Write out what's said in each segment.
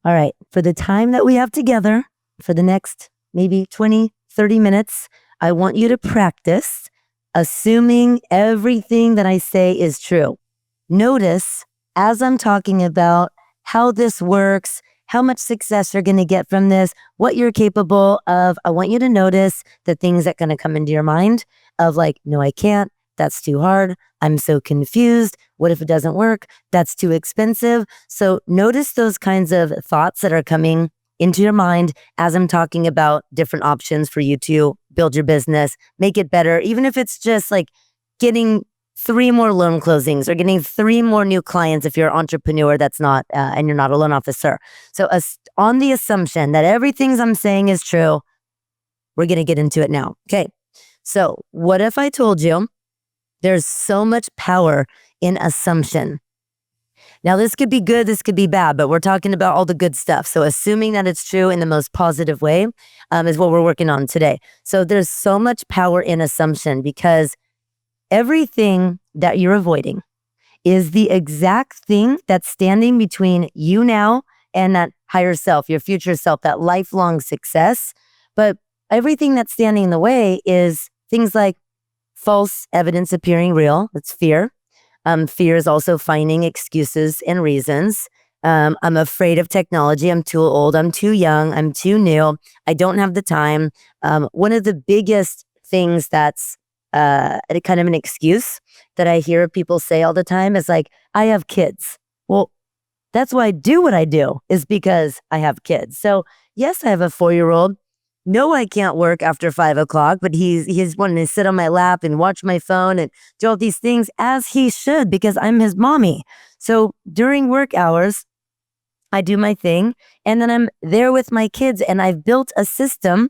All right. For the time that we have together, for the next maybe 20, 30 minutes, I want you to practice assuming everything that I say is true. Notice as I'm talking about how this works, how much success you're going to get from this, what you're capable of. I want you to notice the things that going to come into your mind of like, no, I can't. That's too hard. I'm so confused. What if it doesn't work? That's too expensive. So notice those kinds of thoughts that are coming into your mind as I'm talking about different options for you to build your business, make it better, even if it's just like getting 3 more loan closings or getting 3 more new clients if you're an entrepreneur that's not, and you're not a loan officer. So on the assumption that everything I'm saying is true, we're going to get into it now. Okay. So what if I told you there's so much power in assumption? Now, this could be good, this could be bad, but we're talking about all the good stuff. So assuming that it's true in the most positive way is what we're working on today. So there's so much power in assumption because everything that you're avoiding is the exact thing that's standing between you now and that higher self, your future self, that lifelong success. But everything that's standing in the way is things like false evidence appearing real. That's fear. Fear is also finding excuses and reasons. I'm afraid of technology. I'm too old. I'm too young. I'm too new. I don't have the time. One of the biggest things that's kind of an excuse that I hear people say all the time is like, I have kids. Well, that's why I do what I do is because I have kids. So yes, I have a 4-year-old. No, I can't work after 5 o'clock, but he's wanting to sit on my lap and watch my phone and do all these things as he should because I'm his mommy. So during work hours, I do my thing and then I'm there with my kids and I've built a system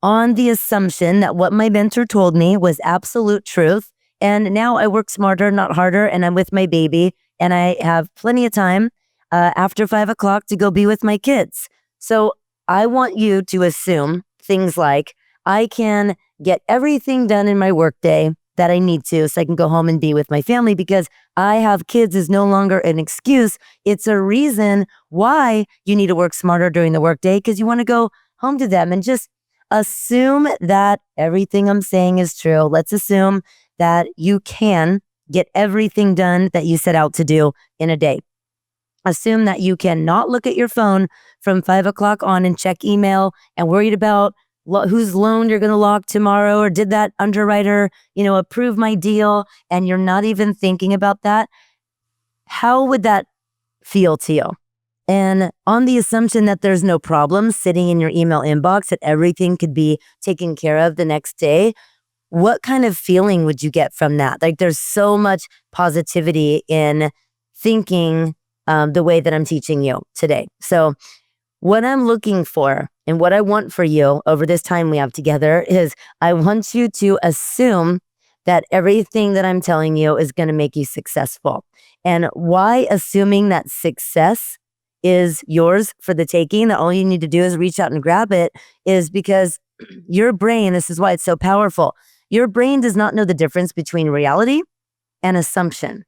on the assumption that what my mentor told me was absolute truth. And now I work smarter, not harder, and I'm with my baby and I have plenty of time after 5 o'clock to go be with my kids. So I want you to assume things like I can get everything done in my workday that I need to so I can go home and be with my family because I have kids is no longer an excuse. It's a reason why you need to work smarter during the workday because you want to go home to them and just assume that everything I'm saying is true. Let's assume that you can get everything done that you set out to do in a day. Assume that you cannot look at your phone from 5 o'clock on and check email and worried about whose loan you're going to lock tomorrow or did that underwriter, approve my deal and you're not even thinking about that. How would that feel to you? And on the assumption that there's no problem sitting in your email inbox, that everything could be taken care of the next day, what kind of feeling would you get from that? Like there's so much positivity in thinking the way that I'm teaching you today. So what I'm looking for and what I want for you over this time we have together is I want you to assume that everything that I'm telling you is going to make you successful. And why assuming that success is yours for the taking, that all you need to do is reach out and grab it, is because your brain, this is why it's so powerful, your brain does not know the difference between reality and assumption.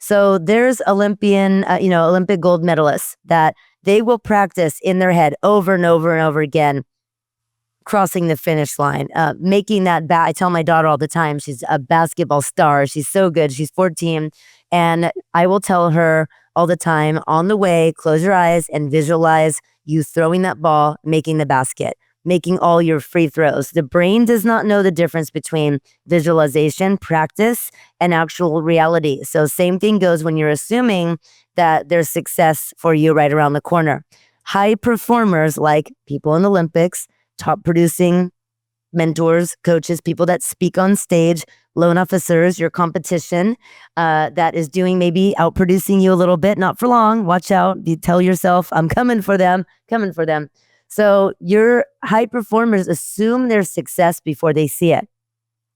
So there's Olympic gold medalists that they will practice in their head over and over and over again, crossing the finish line, making that I tell my daughter all the time, she's a basketball star. She's so good. She's 14. And I will tell her all the time, on the way, close your eyes and visualize you throwing that ball, making the basket, making all your free throws. The brain does not know the difference between visualization, practice, and actual reality. So same thing goes when you're assuming that there's success for you right around the corner. High performers like people in the Olympics, top producing mentors, coaches, people that speak on stage, loan officers, your competition that is doing maybe outproducing you a little bit, not for long. Watch out. You tell yourself, I'm coming for them. So your high performers assume their success before they see it.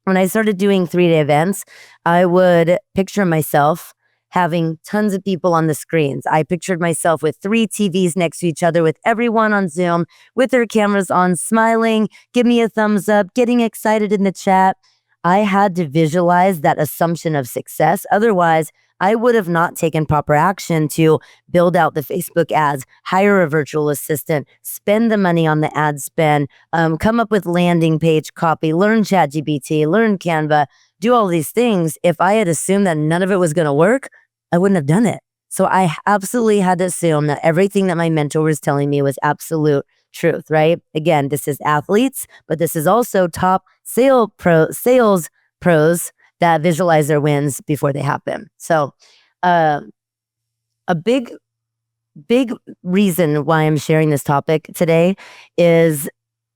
When I started doing 3-day events, I would picture myself having tons of people on the screens. I pictured myself with 3 TVs next to each other with everyone on Zoom with their cameras on, smiling, give me a thumbs up, getting excited in the chat. I had to visualize that assumption of success. Otherwise, I would have not taken proper action to build out the Facebook ads, hire a virtual assistant, spend the money on the ad spend, come up with landing page copy, learn ChatGPT, learn Canva, do all these things. If I had assumed that none of it was going to work, I wouldn't have done it. So I absolutely had to assume that everything that my mentor was telling me was absolute truth, right? Again, this is athletes, but this is also top sales pros that visualize their wins before they happen. So uh, a big reason why I'm sharing this topic today is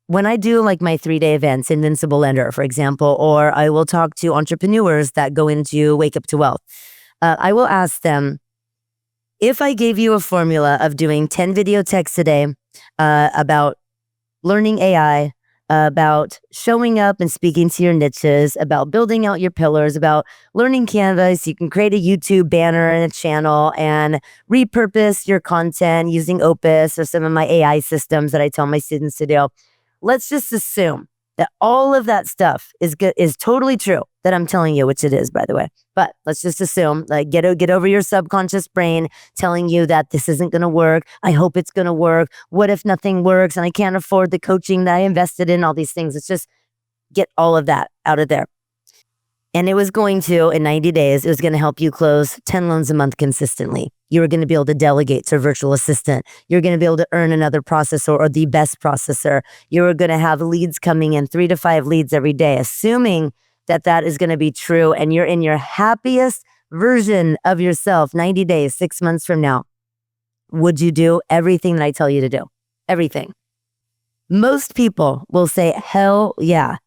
when I do like my 3-day events, Invincible Ender, for example, or I will talk to entrepreneurs that go into Wake Up to Wealth, I will ask them, if I gave you a formula of doing 10 video texts a day about learning AI, about showing up and speaking to your niches, about building out your pillars, about learning Canva so you can create a YouTube banner and a channel and repurpose your content using Opus or some of my AI systems that I tell my students to do. Let's just assume that all of that stuff is totally true that I'm telling you, which it is, by the way. But let's just assume, like, get over your subconscious brain telling you that this isn't going to work. I hope it's going to work. What if nothing works and I can't afford the coaching that I invested in? All these things. Let's just get all of that out of there. And it was going to, in 90 days, it was going to help you close 10 loans a month consistently. You were going to be able to delegate to a virtual assistant. You're going to be able to earn another processor or the best processor. You were going to have leads coming in, 3 to 5 leads every day, assuming that that is going to be true. And you're in your happiest version of yourself 90 days, 6 months from now. Would you do everything that I tell you to do? Everything. Most people will say, hell yeah.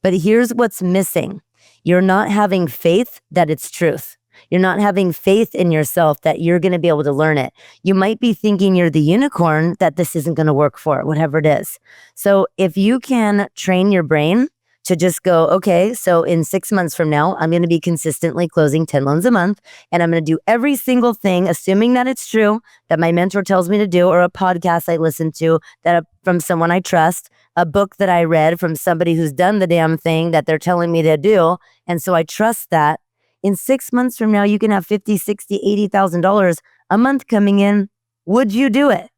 But here's what's missing. You're not having faith that it's truth. You're not having faith in yourself that you're going to be able to learn it. You might be thinking you're the unicorn that this isn't going to work for, whatever it is. So if you can train your brain to just go, okay, so in 6 months from now, I'm going to be consistently closing 10 loans a month, and I'm going to do every single thing, assuming that it's true, that my mentor tells me to do, or a podcast I listen to that from someone I trust, a book that I read from somebody who's done the damn thing that they're telling me to do. And so I trust that. In 6 months from now, you can have $50,000, $60,000, $80,000 a month coming in. Would you do it?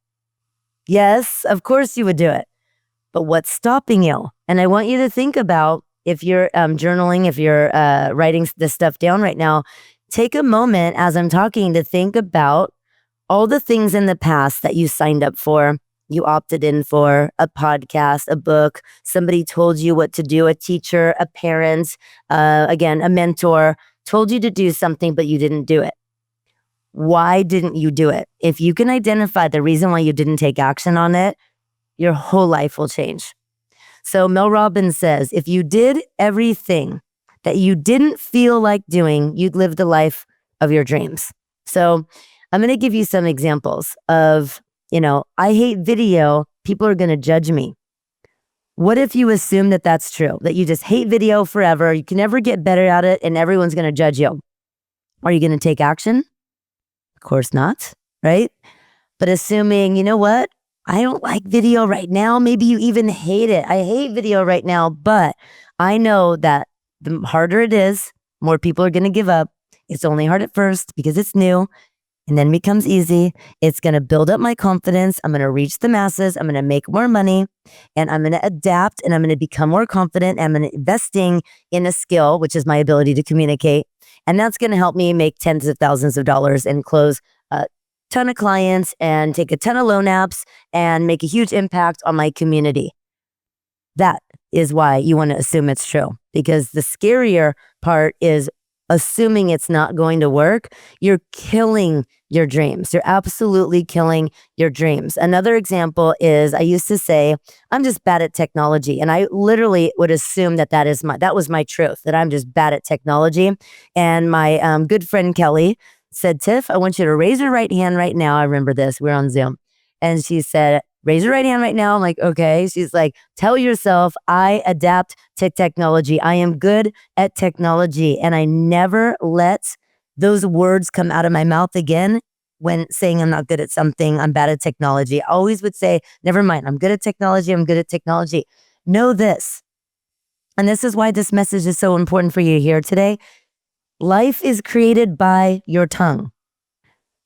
Yes, of course you would do it. But what's stopping you? And I want you to think about, if you're journaling, if you're writing this stuff down right now, take a moment as I'm talking to think about all the things in the past that you signed up for, you opted in for, a podcast, a book, somebody told you what to do, a teacher, a parent, again, a mentor, told you to do something, but you didn't do it. Why didn't you do it? If you can identify the reason why you didn't take action on it, your whole life will change. So Mel Robbins says, if you did everything that you didn't feel like doing, you'd live the life of your dreams. So I'm going to give you some examples of, I hate video. People are going to judge me. What if you assume that that's true, that you just hate video forever, you can never get better at it, and everyone's going to judge you? Are you going to take action? Of course not, right? But assuming, you know what? I don't like video right now. Maybe you even hate it. I hate video right now, but I know that the harder it is, more people are going to give up. It's only hard at first because it's new, and then it becomes easy. It's going to build up my confidence. I'm going to reach the masses. I'm going to make more money, and I'm going to adapt, and I'm going to become more confident. I'm going to investing in a skill, which is my ability to communicate. And that's going to help me make tens of thousands of dollars and close a ton of clients and take a ton of loan apps and make a huge impact on my community. That is why you want to assume it's true, because the scarier part is assuming it's not going to work. You're killing your dreams. You're absolutely killing your dreams. Another example is, I used to say, I'm just bad at technology. And I literally would assume that that was my truth, that I'm just bad at technology. And my good friend Kelly said, Tiff, I want you to raise your right hand right now. I remember this. We're on Zoom. And she said, raise your right hand right now. I'm like, okay. She's like, tell yourself, I adapt to technology. I am good at technology. And I never let those words come out of my mouth again when saying I'm not good at something, I'm bad at technology. I always would say, never mind, I'm good at technology. I'm good at technology. Know this. And this is why this message is so important for you here today. Life is created by your tongue.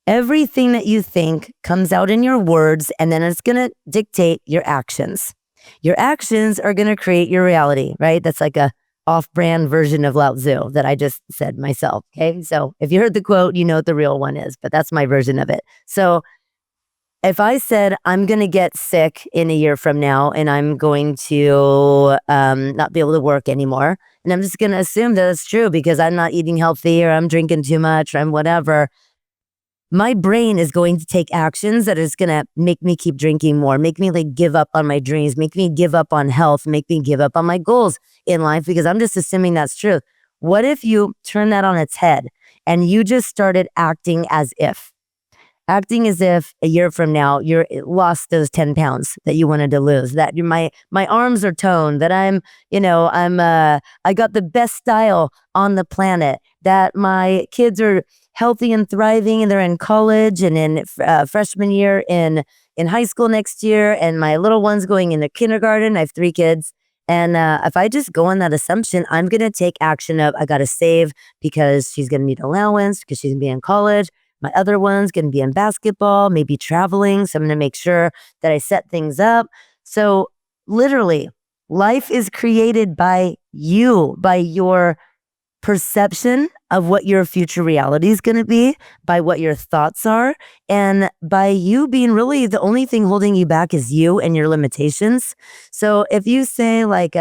Everything that you think comes out in your words, and then it's going to dictate your actions. Your actions are going to create your reality, right? That's like a off-brand version of Lao Tzu that I just said myself. Okay. So if you heard the quote, you know what the real one is, but that's my version of it. So if I said I'm going to get sick in a year from now and I'm going to not be able to work anymore, and I'm just going to assume that it's true because I'm not eating healthy or I'm drinking too much or I'm whatever, my brain is going to take actions that is going to make me keep drinking more, make me like give up on my dreams, make me give up on health, make me give up on my goals in life because I'm just assuming that's true. What if you turn that on its head and you just started acting as if? Acting as if a year from now you're lost those 10 pounds that you wanted to lose, that my arms are toned, that I got the best style on the planet, that my kids are healthy and thriving and they're in college and in freshman year in high school next year, and my little one's going into kindergarten. I have 3 kids. And if I just go on that assumption, I'm going to take action of I got to save because she's going to need allowance because she's going to be in college. My other one's going to be in basketball, maybe traveling. So I'm going to make sure that I set things up. So literally, life is created by you, by your perception of what your future reality is going to be, by what your thoughts are, and by you being really the only thing holding you back is you and your limitations. So if you say like,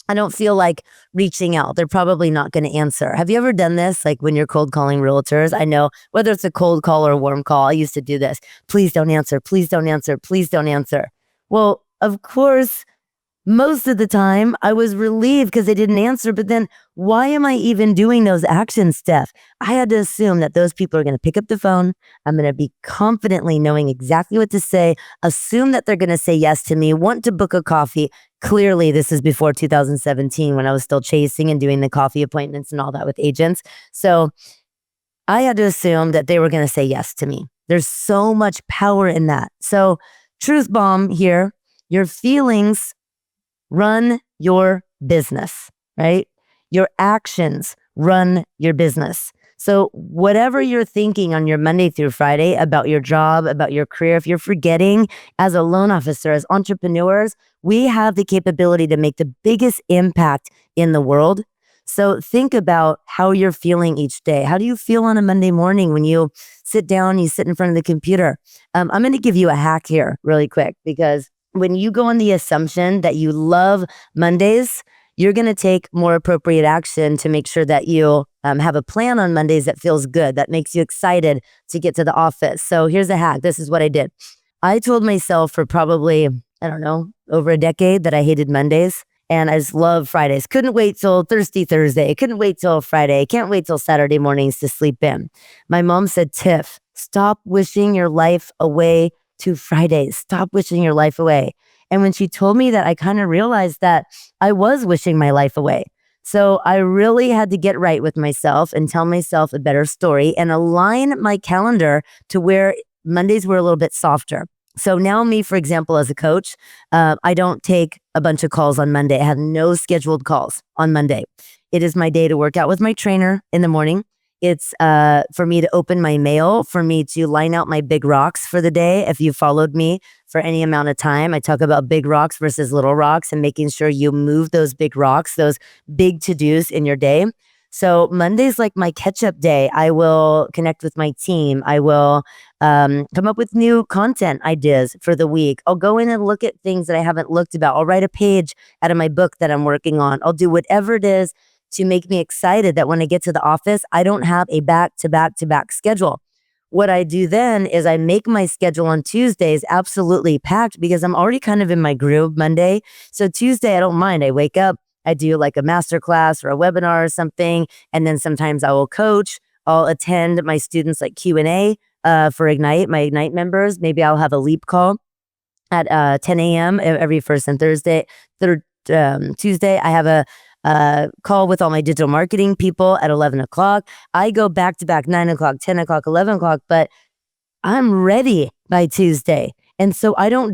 I don't feel like reaching out, they're probably not going to answer. Have you ever done this? Like when you're cold calling realtors, I know whether it's a cold call or a warm call, I used to do this. Please don't answer. Please don't answer. Please don't answer. Well, of course, most of the time I was relieved because they didn't answer, but then why am I even doing those actions, Steph? I had to assume that those people are going to pick up the phone. I'm going to be confidently knowing exactly what to say, assume that they're going to say yes to me, want to book a coffee. Clearly, this is before 2017 when I was still chasing and doing the coffee appointments and all that with agents. So I had to assume that they were going to say yes to me. There's so much power in that. So truth bomb here, your feelings run your business, right? Your actions run your business. So whatever you're thinking on your Monday through Friday about your job, about your career, if you're forgetting as a loan officer, as entrepreneurs, we have the capability to make the biggest impact in the world. So think about how you're feeling each day. How do you feel on a Monday morning when you sit down, you sit in front of the computer? I'm going to give you a hack here really quick because when you go on the assumption that you love Mondays, you're going to take more appropriate action to make sure that you have a plan on Mondays that feels good, that makes you excited to get to the office. So here's a hack. This is what I did. I told myself for probably, I don't know, over a decade that I hated Mondays. And I just love Fridays. Couldn't wait till Thursday. Couldn't wait till Friday. Can't wait till Saturday mornings to sleep in. My mom said, Tiff, stop wishing your life away to Fridays. Stop wishing your life away. And when she told me that, I kind of realized that I was wishing my life away. So I really had to get right with myself and tell myself a better story and align my calendar to where Mondays were a little bit softer. So now me, for example, as a coach, I don't take a bunch of calls on Monday. I have no scheduled calls on Monday. It is my day to work out with my trainer in the morning. It's for me to open my mail, for me to line out my big rocks for the day. If you followed me for any amount of time, I talk about big rocks versus little rocks and making sure you move those big rocks, those big to-dos in your day. So Monday's like my catch-up day. I will connect with my team. I will come up with new content ideas for the week. I'll go in and look at things that I haven't looked about. I'll write a page out of my book that I'm working on. I'll do whatever it is to make me excited that when I get to the office, I don't have a back-to-back schedule. What I do then is I make my schedule on Tuesdays absolutely packed because I'm already kind of in my groove Monday. So Tuesday, I don't mind. I wake up, I do like a MasterClass or a webinar or something, and then sometimes I will coach. I'll attend my students like Q&A for Ignite, my Ignite members. Maybe I'll have a leap call at 10 a.m. every first and Tuesday. I have a call with all my digital marketing people at 11 o'clock. I go back to back 9 o'clock, 10 o'clock, 11 o'clock, but I'm ready by Tuesday. And so I don't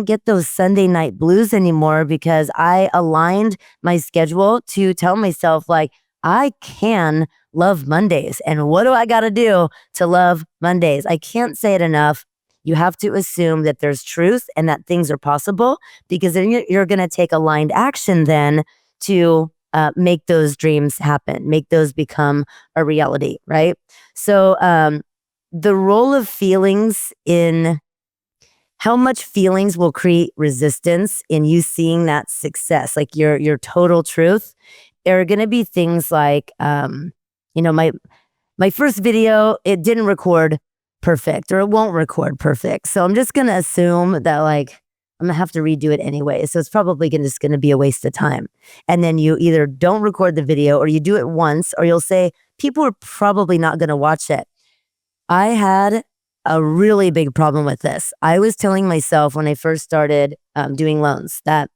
get those Sunday night blues anymore because I aligned my schedule to tell myself like, I can love Mondays. And what do I got to do to love Mondays? I can't say it enough. You have to assume that there's truth and that things are possible, because then you're going to take aligned action then to make those dreams happen, make those become a reality, right? So the role of feelings in how much feelings will create resistance in you seeing that success, like your total truth. There are going to be things like, my first video, it didn't record perfect, or it won't record perfect. So I'm just going to assume that like I'm going to have to redo it anyway. So it's probably just going to be a waste of time. And then you either don't record the video, or you do it once, or you'll say people are probably not going to watch it. I had a really big problem with this. I was telling myself when I first started doing loans that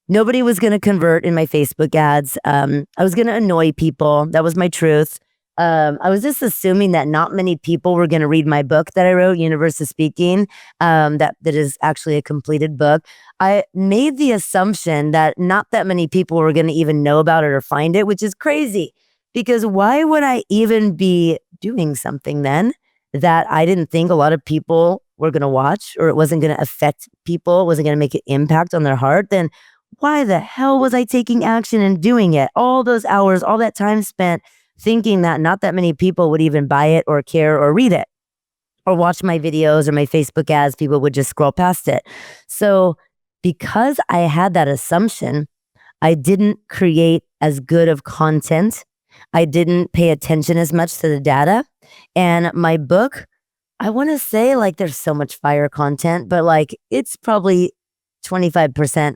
nobody was going to convert in my Facebook ads. I was going to annoy people. That was my truth. I was just assuming that not many people were going to read my book that I wrote, Universe of Speaking, that is actually a completed book. I made the assumption that not that many people were going to even know about it or find it, which is crazy, because why would I even be doing something then that I didn't think a lot of people were going to watch, or it wasn't going to affect people, wasn't going to make an impact on their heart? Then why the hell was I taking action and doing it? All those hours, all that time spent thinking that not that many people would even buy it or care or read it or watch my videos or my Facebook ads. People would just scroll past it. So because I had that assumption, I didn't create as good of content. I didn't pay attention as much to the data. And my book, I want to say like there's so much fire content, but like it's probably 25%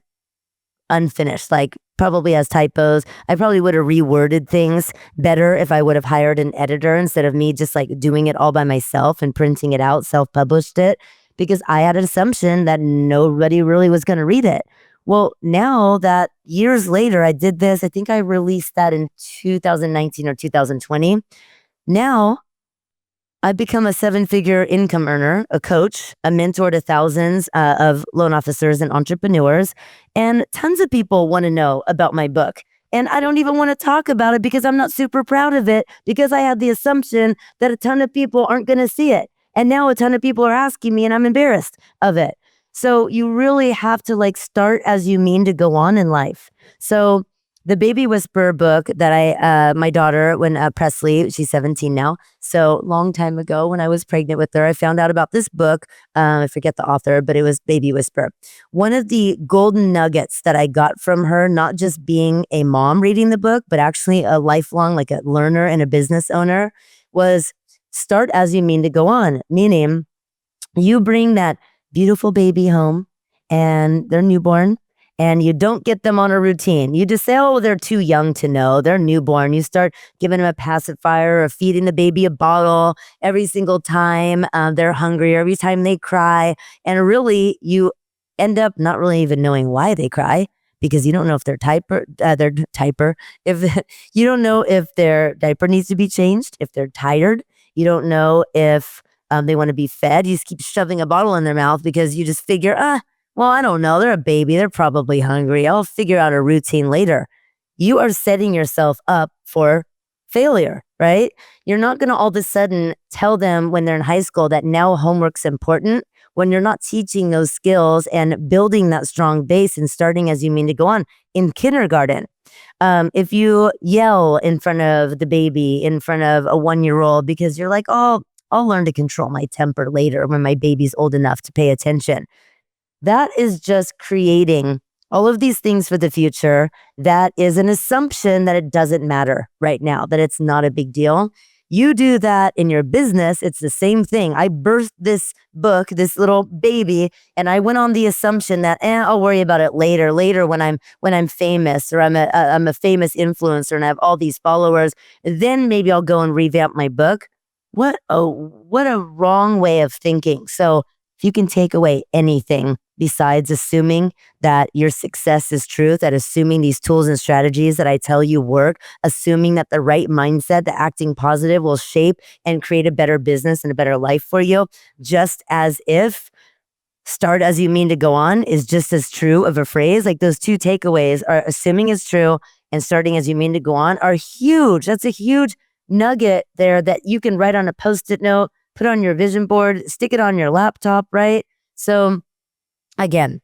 unfinished, like probably has typos. I probably would have reworded things better if I would have hired an editor instead of me just like doing it all by myself and printing it out, self-published it, because I had an assumption that nobody really was going to read it. Well, now that years later I did this, I think I released that in 2019 or 2020. Now I've become a 7-figure income earner, a coach, a mentor to thousands of loan officers and entrepreneurs. And tons of people want to know about my book. And I don't even want to talk about it because I'm not super proud of it, because I had the assumption that a ton of people aren't going to see it. And now a ton of people are asking me and I'm embarrassed of it. So you really have to like start as you mean to go on in life. So the Baby Whisperer book that my daughter, when Presley, she's 17 now. So long time ago when I was pregnant with her, I found out about this book. I forget the author, but it was Baby Whisperer. One of the golden nuggets that I got from her, not just being a mom reading the book, but actually a lifelong, like a learner and a business owner, was start as you mean to go on. Meaning you bring that beautiful baby home and they're newborn, and you don't get them on a routine. You just say, oh, they're too young to know. They're newborn. You start giving them a pacifier or feeding the baby a bottle every single time they're hungry, or every time they cry. And really, you end up not really even knowing why they cry, because you don't know if if you don't know if their diaper needs to be changed, if they're tired. You don't know if they want to be fed. You just keep shoving a bottle in their mouth because you just figure, well, I don't know. They're a baby. They're probably hungry. I'll figure out a routine later. You are setting yourself up for failure, right? You're not going to all of a sudden tell them when they're in high school that now homework's important, when you're not teaching those skills and building that strong base and starting as you mean to go on in kindergarten. If you yell in front of the baby, in front of a 1-year-old, because you're like, oh, I'll learn to control my temper later when my baby's old enough to pay attention. That is just creating all of these things for the future. That is an assumption that it doesn't matter right now, that it's not a big deal. You do that in your business, it's the same thing. I birthed this book, this little baby, and I went on the assumption that I'll worry about it later when I'm famous, or I'm a famous influencer and I have all these followers. Then maybe I'll go and revamp my book. What a wrong way of thinking. So if you can take away anything besides assuming that your success is truth, that assuming these tools and strategies that I tell you work, assuming that the right mindset, the acting positive, will shape and create a better business and a better life for you, just as if start as you mean to go on is just as true of a phrase. Like those two takeaways are assuming is true and starting as you mean to go on are huge. That's a huge nugget there that you can write on a Post-it note, put on your vision board, stick it on your laptop, right? So again,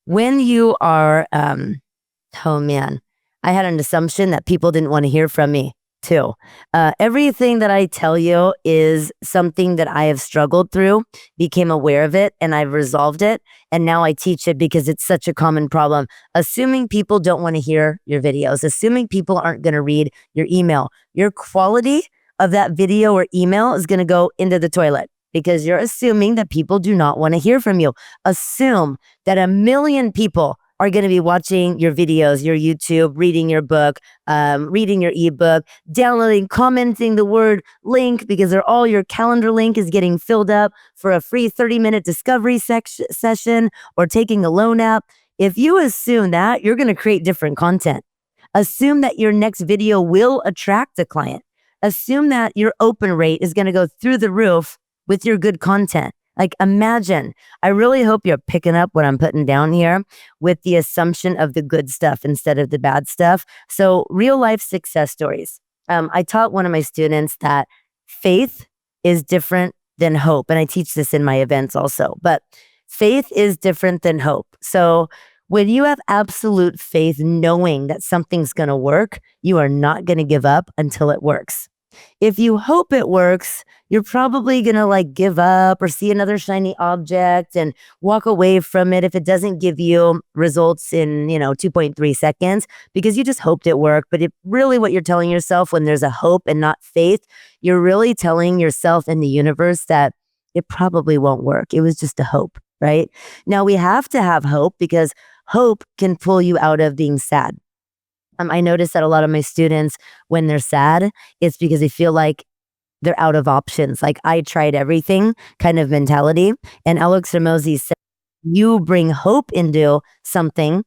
when you are, oh man, I had an assumption that people didn't want to hear from me too. Everything that I tell you is something that I have struggled through, became aware of it, and I've resolved it. And now I teach it because it's such a common problem. Assuming people don't want to hear your videos, assuming people aren't going to read your email, your quality of that video or email is going to go into the toilet because you're assuming that people do not want to hear from you. Assume that 1 million people are going to be watching your videos, your YouTube, reading your book, reading your ebook, downloading, commenting the word link because they're all your calendar link is getting filled up for a free 30-minute discovery session or taking a loan app. If you assume that, you're going to create different content. Assume that your next video will attract a client. Assume that your open rate is going to go through the roof with your good content. Like imagine, I really hope you're picking up what I'm putting down here with the assumption of the good stuff instead of the bad stuff. So real life success stories. I taught one of my students that faith is different than hope. And I teach this in my events also, but faith is different than hope. So when you have absolute faith, knowing that something's going to work, you are not going to give up until it works. If you hope it works, you're probably going to like give up or see another shiny object and walk away from it if it doesn't give you results in, 2.3 seconds because you just hoped it worked. But really what you're telling yourself when there's a hope and not faith, you're really telling yourself and the universe that it probably won't work. It was just a hope, right? Now we have to have hope because hope can pull you out of being sad. I notice that a lot of my students, when they're sad, it's because they feel like they're out of options. Like I tried everything kind of mentality. And Alex Ramosi said, you bring hope into something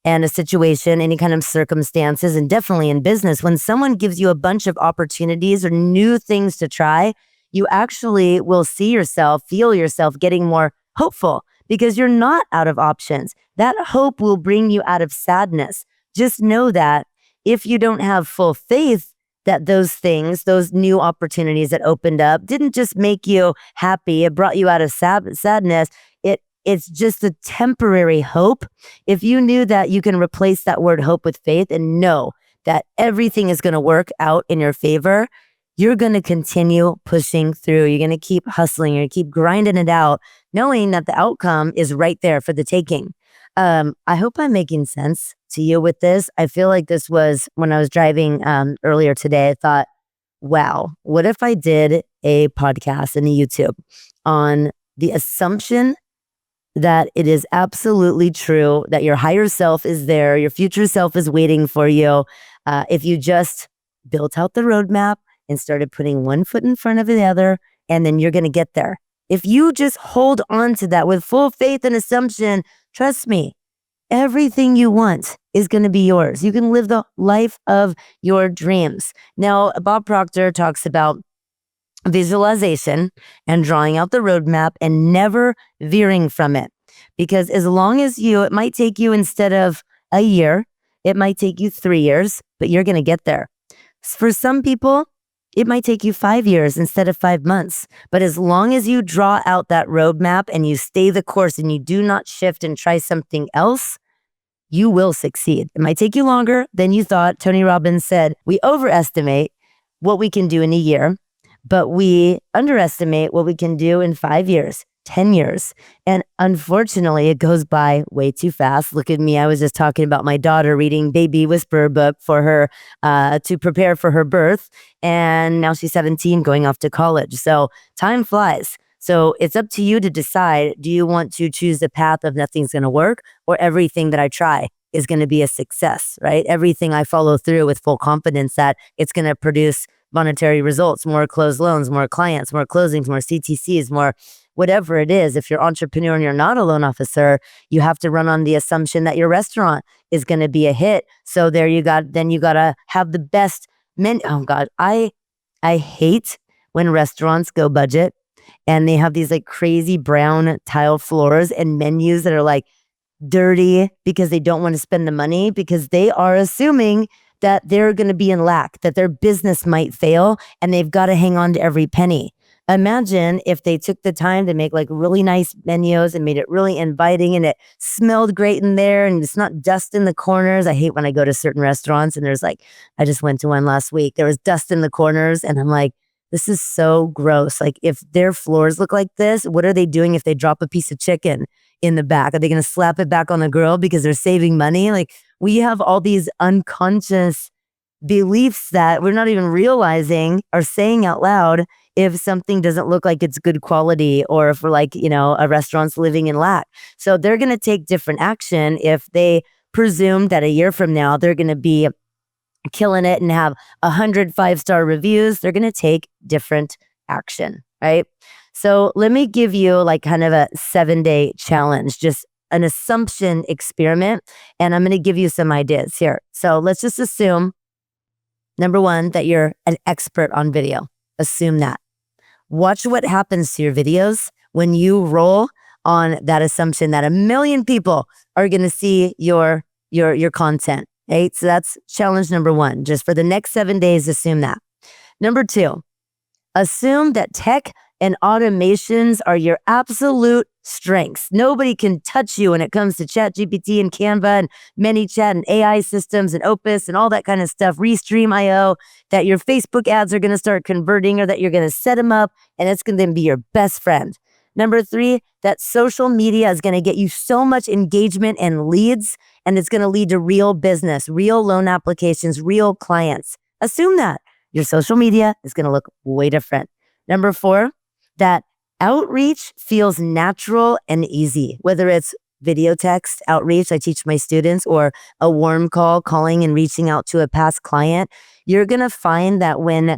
and a situation, any kind of circumstances, and definitely in business, when someone gives you a bunch of opportunities or new things to try, you actually will see yourself, feel yourself getting more hopeful because you're not out of options. That hope will bring you out of sadness. Just know that if you don't have full faith that those things, those new opportunities that opened up didn't just make you happy, it brought you out of sadness. It's just a temporary hope. If you knew that you can replace that word hope with faith and know that everything is going to work out in your favor, you're going to continue pushing through. You're going to keep hustling. You're going to keep grinding it out, knowing that the outcome is right there for the taking. I hope I'm making sense to you with this. I feel like this was when I was driving earlier today. I thought, wow, what if I did a podcast and a YouTube on the assumption that it is absolutely true that your higher self is there, your future self is waiting for you. If you just built out the roadmap and started putting one foot in front of the other, and then you're going to get there. If you just hold on to that with full faith and assumption, trust me, everything you want is going to be yours. You can live the life of your dreams. Now, Bob Proctor talks about visualization and drawing out the roadmap and never veering from it. Because as long as it might take you instead of a year, it might take you 3 years, but you're going to get there. For some people, it might take you 5 years instead of 5 months. But as long as you draw out that roadmap and you stay the course and you do not shift and try something else, you will succeed. It might take you longer than you thought. Tony Robbins said, we overestimate what we can do in a year, but we underestimate what we can do in 5 years, 10 years. And unfortunately, it goes by way too fast. Look at me. I was just talking about my daughter reading Baby Whisperer book for her to prepare for her birth. And now she's 17 going off to college. So time flies. So it's up to you to decide, do you want to choose the path of nothing's going to work or everything that I try is going to be a success, right? Everything I follow through with full confidence that it's going to produce monetary results, more closed loans, more clients, more closings, more CTCs, more whatever it is. If you're an entrepreneur and you're not a loan officer, you have to run on the assumption that your restaurant is going to be a hit. So you got to have the best menu. Oh God, I hate when restaurants go budget and they have these like crazy brown tile floors and menus that are like dirty because they don't want to spend the money because they are assuming that they're going to be in lack, that their business might fail, and they've got to hang on to every penny. Imagine if they took the time to make like really nice menus and made it really inviting and it smelled great in there and it's not dust in the corners. I hate when I go to certain restaurants and there's like, I just went to one last week. There was dust in the corners and I'm like, this is so gross. Like if their floors look like this, what are they doing if they drop a piece of chicken in the back? Are they going to slap it back on the grill because they're saving money? Like we have all these unconscious beliefs that we're not even realizing or saying out loud if something doesn't look like it's good quality or if we're like, a restaurant's living in lack. So they're going to take different action if they presume that a year from now they're going to be killing it and have 100 5-star reviews. They're going to take different action, right? So let me give you like kind of a 7-day challenge, just an assumption experiment. And I'm going to give you some ideas here. So let's just assume, number one, that you're an expert on video. Assume that. Watch what happens to your videos when you roll on that assumption that 1 million people are going to see your content. Right? So that's challenge number one. Just for the next 7 days, assume that. Number two, assume that tech and automations are your absolute strengths. Nobody can touch you when it comes to ChatGPT and Canva and ManyChat and AI systems and Opus and all that kind of stuff, Restream.io, that your Facebook ads are going to start converting or that you're going to set them up and it's going to be your best friend. Number three, that social media is going to get you so much engagement and leads, and it's going to lead to real business, real loan applications, real clients. Assume that your social media is going to look way different. Number four, that outreach feels natural and easy, whether it's video text outreach I teach my students or a warm call, calling and reaching out to a past client. You're going to find that when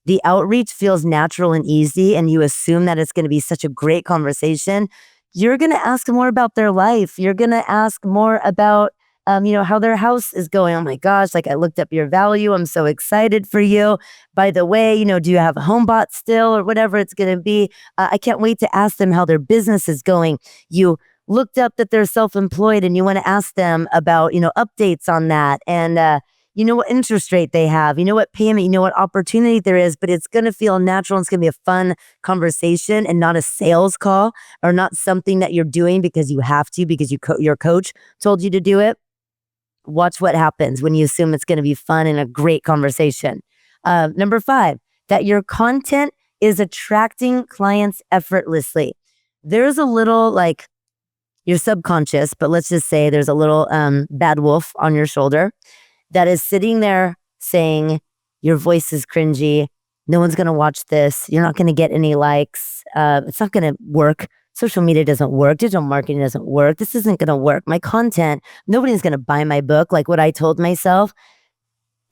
the outreach feels natural and easy and you assume that it's going to be such a great conversation, you're going to ask more about their life. You're going to ask more about how their house is going. Oh my gosh, like I looked up your value. I'm so excited for you. By the way, do you have a home bot still or whatever it's going to be? I can't wait to ask them how their business is going. You looked up that they're self-employed and you want to ask them about, updates on that and, what interest rate they have, what payment, what opportunity there is, but it's going to feel natural. And it's going to be a fun conversation and not a sales call or not something that you're doing because you have to, because your coach told you to do it. Watch what happens when you assume it's going to be fun and a great conversation. Number five, that your content is attracting clients effortlessly. There's a little like your subconscious, but let's just say there's a little bad wolf on your shoulder that is sitting there saying, your voice is cringy. No one's going to watch this. You're not going to get any likes. It's not going to work. Social media doesn't work. Digital marketing doesn't work. This isn't going to work. My content, nobody's going to buy my book, like what I told myself.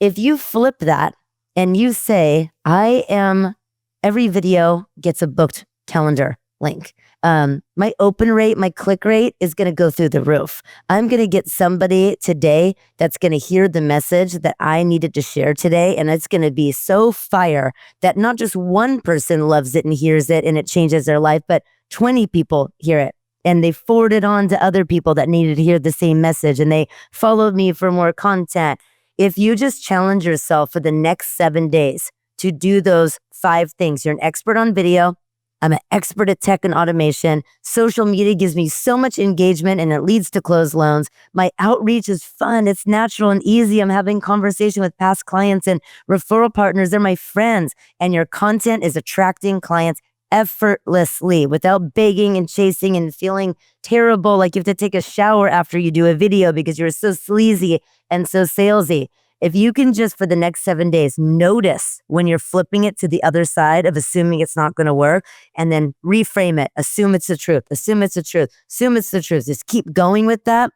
If you flip that and you say, every video gets a booked calendar link. My open rate, my click rate is going to go through the roof. I'm going to get somebody today that's going to hear the message that I needed to share today. And it's going to be so fire that not just one person loves it and hears it and it changes their life, but 20 people hear it and they forward it on to other people that needed to hear the same message and they followed me for more content. If you just challenge yourself for the next 7 days to do those 5 things, you're an expert on video. I'm an expert at tech and automation. Social media gives me so much engagement and it leads to closed loans. My outreach is fun. It's natural and easy. I'm having conversation with past clients and referral partners. They're my friends. And your content is attracting clients effortlessly without begging and chasing and feeling terrible like you have to take a shower after you do a video because you're so sleazy and so salesy. If you can just for the next 7 days notice when you're flipping it to the other side of assuming it's not going to work and then reframe it, assume it's the truth, assume it's the truth, assume it's the truth, just keep going with that,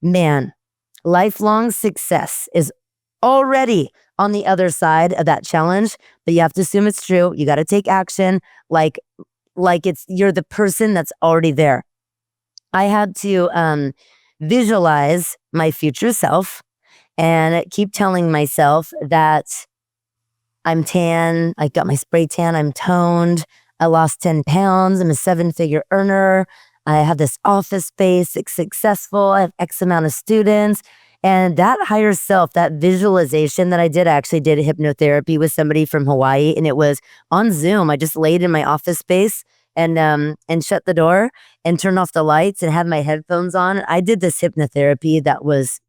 man, lifelong success is already on the other side of that challenge, but you have to assume it's true. You got to take action like you're the person that's already there. I had to visualize my future self and keep telling myself that I'm tan, I got my spray tan, I'm toned, I lost 10 pounds, I'm a 7-figure earner, I have this office space, it's successful, I have X amount of students. And that higher self, that visualization that I actually did a hypnotherapy with somebody from Hawaii, and it was on Zoom. I just laid in my office space and shut the door and turned off the lights and had my headphones on. I did this hypnotherapy that was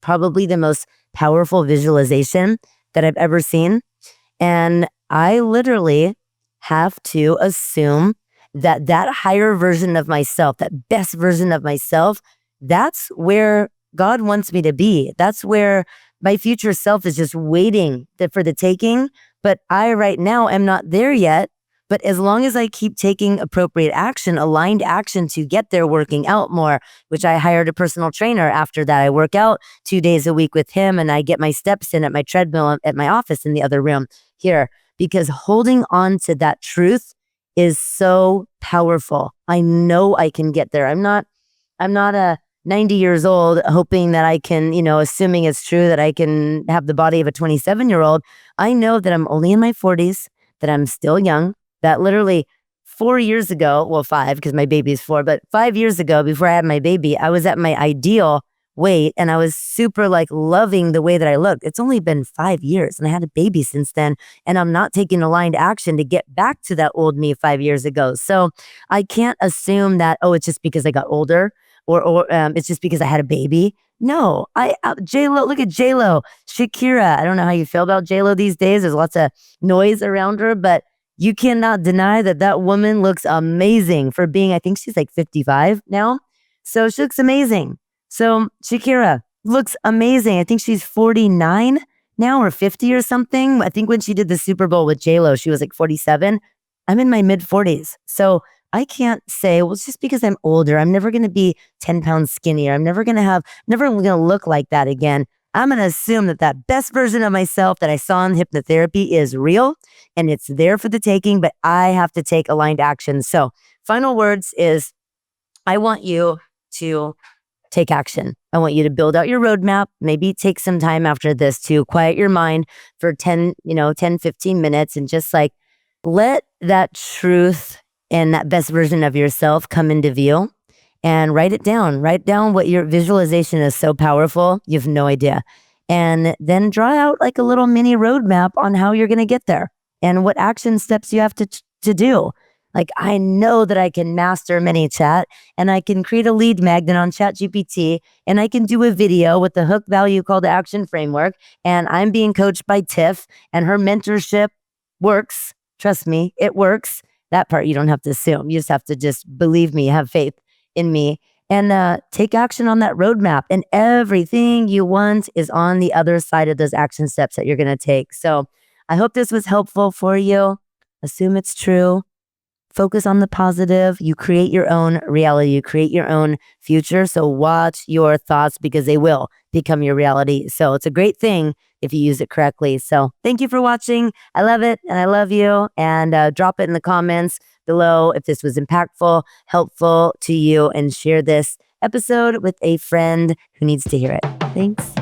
probably the most powerful visualization that I've ever seen. And I literally have to assume that that higher version of myself, that best version of myself, that's where God wants me to be. That's where my future self is just waiting for the taking. But I right now am not there yet. But as long as I keep taking appropriate action, aligned action to get there, working out more, which I hired a personal trainer after that. I work out 2 days a week with him, and I get my steps in at my treadmill at my office in the other room here, because holding on to that truth is so powerful. I know I can get there. I'm not a 90 years old hoping that I can, assuming it's true that I can have the body of a 27-year-old. I know that I'm only in my 40s, that I'm still young, that literally 4 years ago, well, 5, because my baby's 4, but 5 years ago, before I had my baby, I was at my ideal weight, and I was super loving the way that I looked. It's only been 5 years, and I had a baby since then, and I'm not taking aligned action to get back to that old me 5 years ago. So I can't assume that, oh, it's just because I got older, or it's just because I had a baby. No, J-Lo, look at J-Lo, Shakira. I don't know how you feel about J-Lo these days. There's lots of noise around her, but you cannot deny that that woman looks amazing for being, I think she's like 55 now. So she looks amazing. So Shakira looks amazing. I think she's 49 now or 50 or something. I think when she did the Super Bowl with J-Lo, she was like 47. I'm in my mid 40s. So I can't say, well, it's just because I'm older. I'm never going to be 10 pounds skinnier. I'm never going to look like that again. I'm going to assume that that best version of myself that I saw in hypnotherapy is real and it's there for the taking, but I have to take aligned action. So final words is, I want you to take action. I want you to build out your roadmap. Maybe take some time after this to quiet your mind for 10, 15 minutes and just let that truth and that best version of yourself come into view. And write it down. Write down what your visualization is so powerful. You have no idea. And then draw out a little mini roadmap on how you're going to get there and what action steps you have to do. I know that I can master ManyChat, and I can create a lead magnet on ChatGPT, and I can do a video with the hook, value, call to action framework. And I'm being coached by Tiff, and her mentorship works. Trust me, it works. That part you don't have to assume. You just have to believe me, have faith in me, and take action on that roadmap. And everything you want is on the other side of those action steps that you're going to take. So I hope this was helpful for you. Assume it's true. Focus on the positive. You create your own reality. You create your own future. So watch your thoughts, because they will become your reality. So it's a great thing if you use it correctly. So thank you for watching. I love it and I love you. And drop it in the comments below if this was impactful, helpful to you, and share this episode with a friend who needs to hear it. Thanks.